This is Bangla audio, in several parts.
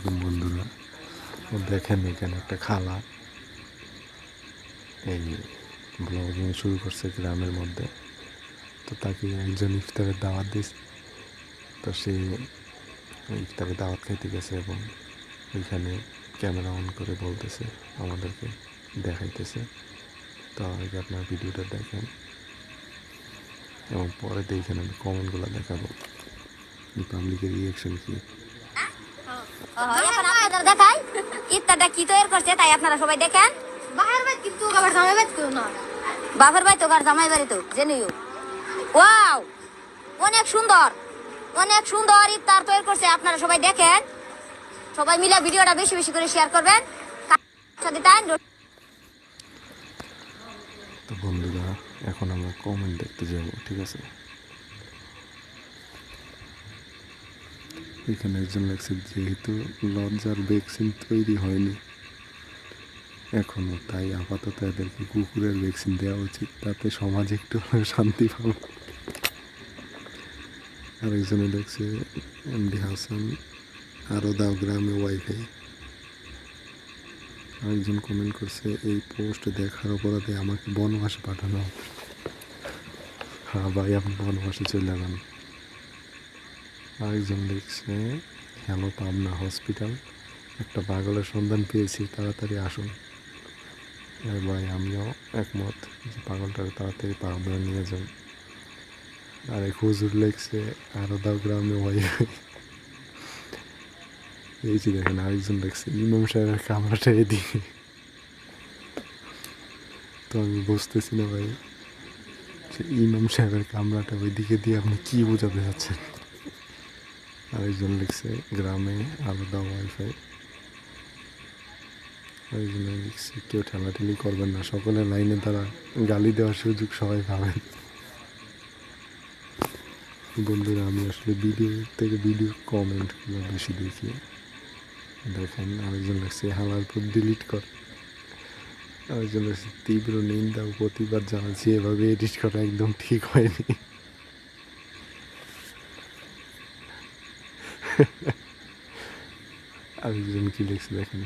আলাইকুম বন্ধুরা। ও দেখেন এখানে একটা খালা এই ব্লগিং শুরু করছে গ্রামের মধ্যে। তো তাকে একজন ইফতারের দাওয়াত দিয়েছে। তো সে ইফতারের দাওয়াত খাইতে গেছে এবং ওইখানে ক্যামেরা অন করে বলতেছে, আমাদেরকে দেখাইতেছে। তো আগে আপনার ভিডিওটা দেখেন এবং পরে দেখেন আমি কমেন্টগুলো দেখাবো পাবলিকের রিয়াকশন কি। এখন আপনাদের দেখাই ইফতারটা কি তৈরি করছে, তাই আপনারা সবাই দেখেন। বাপের বাড়ি কিন্তু আবার জামাই বাড়ি তো না, বাপের বাড়ি তো আর জামাই বাড়ি তো জেনেও। ওয়াও, অনেক সুন্দর অনেক সুন্দর ইফতার তৈরি করছে। আপনারা সবাই দেখেন, সবাই মিলে ভিডিওটা বেশি বেশি করে শেয়ার করবেন। তো বন্ধুরা, এখন আমরা কমেন্ট দেখতে যাব, ঠিক আছে? এখানে একজন লেখছে, যেহেতু লজ্জার ভ্যাকসিন তৈরি হয়নি এখনো, তাই আপাতত এদেরকে কুকুরের ভ্যাকসিন দেওয়া উচিত, তাতে সমাজ একটু শান্তি পাবে। আরেকজনে লেখছে, এমডি হাসান, আরও দাও গ্রামে ওয়াইফাই। আরেকজন কমেন্ট করছে, এই পোস্ট দেখার অপরাধে আমাকে বনবাসে পাঠানো। হ্যাঁ ভাই, আপনি বনবাসে চলে যান। আরেকজন লিখছে, হ্যালো পাবনা হসপিটাল, একটা পাগলের সন্ধান পেয়েছি, তাড়াতাড়ি আসুন। ভাই আমিও একমত যে পাগলটাকে তাড়াতাড়ি পাবনা নিয়ে যান। আর এক হুজুর লিখছে, আরো দাও গ্রামে ওয়াইফাই। এই যে দেখেন, আরেকজন লিখছে, ইমাম সাহেবের কামরাটা এদিকে। তো আমি বুঝতেছি না ভাই, ইমাম সাহেবের কামরাটা ওইদিকে দিয়ে আপনি কি বোঝাতে চাচ্ছেন। আরেকজন লিখছে, গ্রামে আলাদা ওয়াইফাই। আরেকজন লিখছে, কেউ ঠেলাঠেলি করবেন না, সকলের লাইনে তারা গালি দেওয়ার সুযোগ সবাই পাবেন। বন্ধুরা, আমি আসলে ভিডিও থেকে ভিডিও কমেন্টগুলো বেশি দেখি। দেখেন, আরেকজন লিখছে, হালার পর ডিলিট কর। আরেকজন লিখছে, তীব্র নিন্দা ও প্রতিবাদ জানাচ্ছি, এভাবে এডিট করা একদম ঠিক হয়নি। আরেকজন কি লিখছে দেখেন,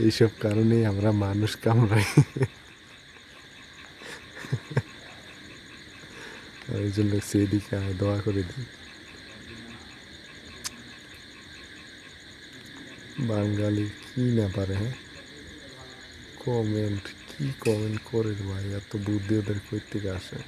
এইসব কারণে আমরা মানুষ কামড়াই। আরেকজন লিখছে, এদিকে দোয়া করে দিন। বাঙালি কি না পারে, হ্যাঁ? কমেন্ট কি কমেন্ট করে ভাই, এত বুদ্ধি ওদের কই থেকে আসে?